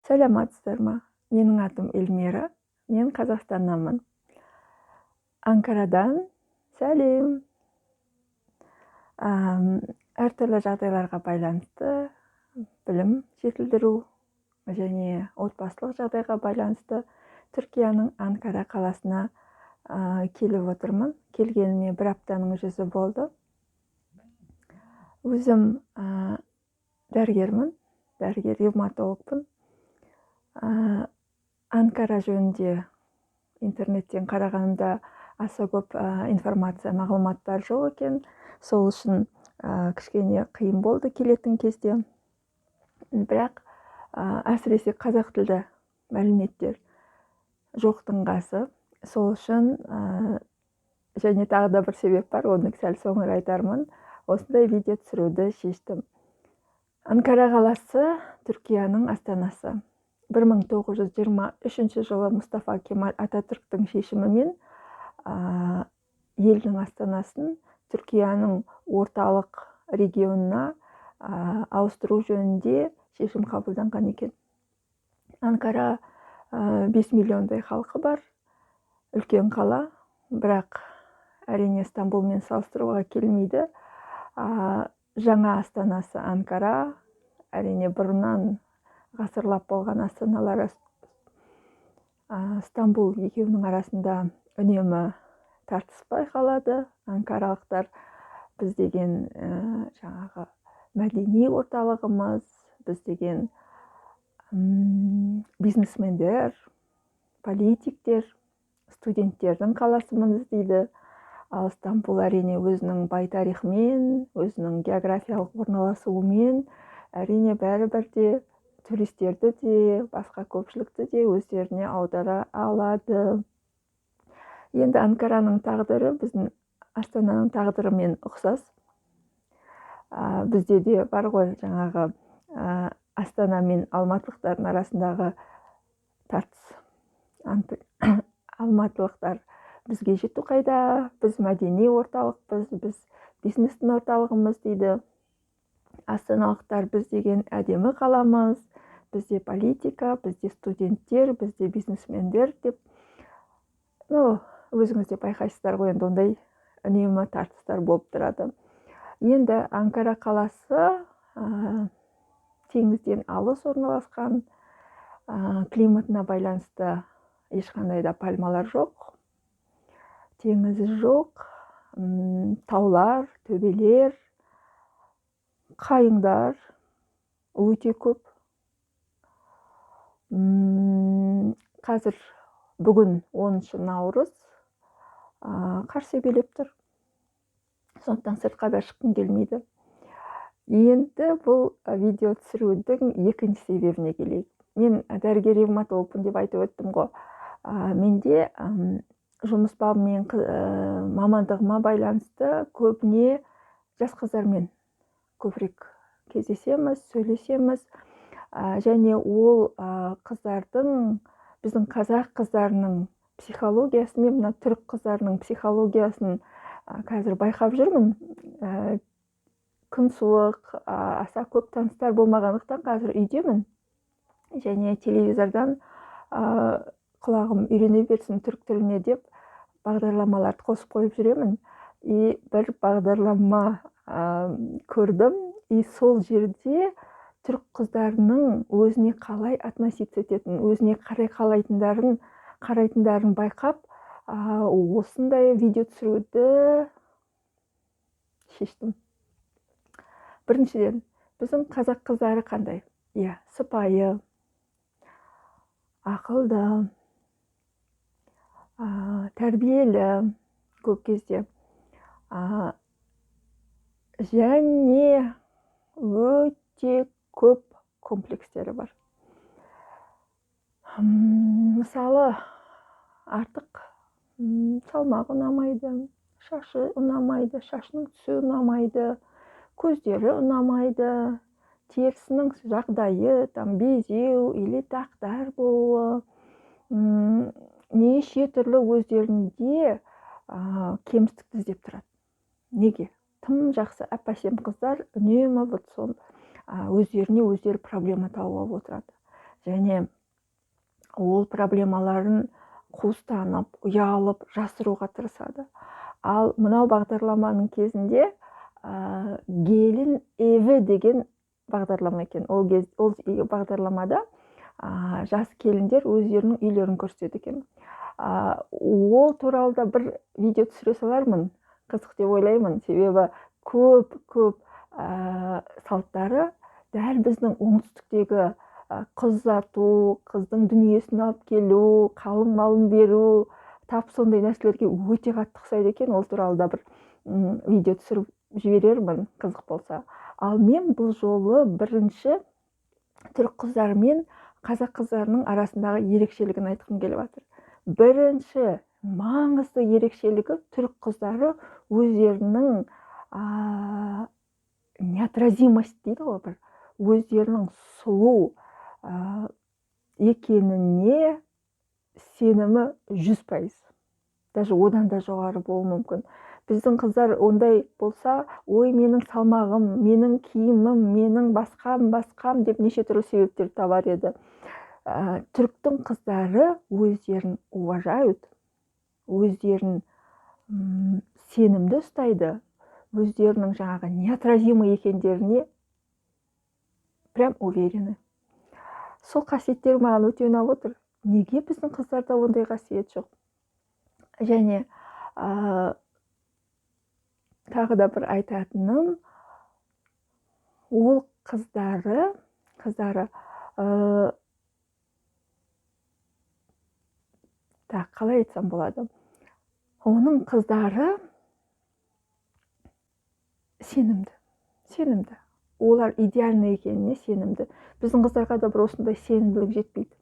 Сәлеметсіздер ма? Менің атым Эльмира. Мен Қазақстаннанмын. Анкарадан сәлем. Әртүрлі жағдайларға байланысты білім жетілдіру және отбасылық жағдайға байланысты Түркияның Анкара қаласына келіп отырмын. Келгеніме 1 аптаның жүзі болды. Өзім дәрігермін, дәрігер-ревматологпын. Анкара жөнінде интернеттен қарағанымда аса көп информация, мағлұматтар жоқ екен. Сол үшін кішкене қиын болды келетін кезде. Бірақ әсіресе қазақ тілді мәліметтер жоқтың қасы. Сол үшін және тағы да бір себеп бар, оны сәл соңыра айтармын. Осындай видео түсіруді шештім. Анкара қаласы Түркияның астанасы. 1923 жылы Мұстафа Кемал Ататүріктің шешімімен елдің астанасын Түркияның орталық регионына ауыстыру жөнінде шешім қабылданған екен. Анкара 5 миллиондай халқы бар, үлкен қала, бірақ әрине Стамбулмен салыстыруға келмейді. Жаңа астанасы Анкара, әрине бұрыннан ғасырлап болған астаналары Стамбул екеуінің арасында үнемі тартыс байқалады. Анкаралықтар біз деген жаңағы мәдени орталығымыз, біз деген бизнесмендер, политиктер, студенттердің қаласымыз дейді. Ал Стамбул әрине өзінің бай тарихымен, өзінің географиялық орналасуымен, әрине бәрібір де туристерді де, басқа көпшілікті де өздеріне аудара алады. Енді Анкараның тағдыры біздің Астананың тағдырымен ұқсас. Бізде де бар ғой жаңағы Астана мен алматылықтардың арасындағы тартыс. Алматылықтар бізге жету қайда, біз мәдени орталықпыз, біз бизнестің орталығымыз дейді. Астаналықтар біз деген әдемі қаламыз, бізде политика, бізде студенттер, бізде бизнесмендер деп. Өзіңіз де байқайсыздар ғой, енді ондай үнемі тартыстар болып тұрады. Енді Анкара қаласы теңізден алыс орналасқан, климатына байланысты ешқандай да пальмалар жоқ, теңізі жоқ, таулар, төбелер, қайыңдар өте көп. Қазір бүгін 10 наурыз қар себелеп тұр. Сондықтан сыртқа да шыққым келмейді. Енді бұл видео түсірудің екінші себебіне келейік. Мен дәрігер-ревматологпын деп айтып өттім ғой. Менде жұмыс бабымен мамандығыма байланысты көбіне жас қыздармен көбірек кездесеміз, сөйлесеміз. Және ол қыздардың, біздің қазақ қыздарының психологиясы мен мына түрік қыздарының психологиясын қазір байқап жүрмін. Күн суық, аса көп таныстар болмағандықтан қазір үйдемін. Және телевизордан құлағым үйрене берсін түрік тіліне деп бағдарламаларды қосып қойып жүремін. И бір бағдарлама көрдім. И сол жерде түрік қыздарының өзіне қалай относиться ететін, өзіне қарайтындарын байқап, осындай видео түсіруді шештім. Біріншіден, біздің қазақ қыздары қандай? Сыпайы, ақылды, тәрбиелі көп кезде. Және өте көп комплекстері бар. Мысалы, артық салмағы ұнамайды, шашы ұнамайды, шашының түсі ұнамайды, көздері ұнамайды, терісінің жағдайы, безеу или дақтар болуы, неше түрлі өздерінде кемістікті іздеп тұрады. Неге? Тым жақсы әп-әсем қыздар үнемі өздеріне өздері проблема тауып отырады. және ол проблемаларын қуыстанып, ұялып, жасыруға тырысады. Ал мынау бағдарламаның кезінде gelin evi деген бағдарлама екен. Ол бағдарламада жас келіндер өздерінің үйлерін көрсетеді екен. Ол туралы да бір видео түсіре салармын, қызық деп ойлаймын. Себебі көп салттары дәл біздің оңтүстіктегі қыз ұзату, қыздың дүниесін алып келу, қалың малын беру, тап сондай нәрселерге өте қатты ұқсайды екен. Ол туралы да бір видео түсіріп жіберермін, қызық болса. Ал мен бұл жолы бірінші түрік қыздары мен қазақ қыздарының арасындағы ерекшелігін айтқым келіп жатыр. Бірінші маңызды ерекшелігі түрік қыздары өздерінің неотразимость дейді ғой, бір өздерінің сұлу екеніне сенімі 100%. Даже одан да жоғары болуы мүмкін. Біздің қыздар ондай болса, ой, менің салмағым, менің киімім, менің басқам деп неше түрлі себептер табар еді. Түріктің қыздары өздерін уважают, өздерін сенімді ұстайды, өздерінің жаңағы неотразимый екендеріне прям уверены. Сол қасиеттер маған өте ұнап отыр. Неге біздің қыздарда ондай қасиет жоқ? Және тағы да бір айтатыным, ол қыздары қалай айтсам болады? Оның қыздары сенімді. Олар идеальный екеніне сенімді. Біздің қыздарға да бір осындай сенімділік жетпейді.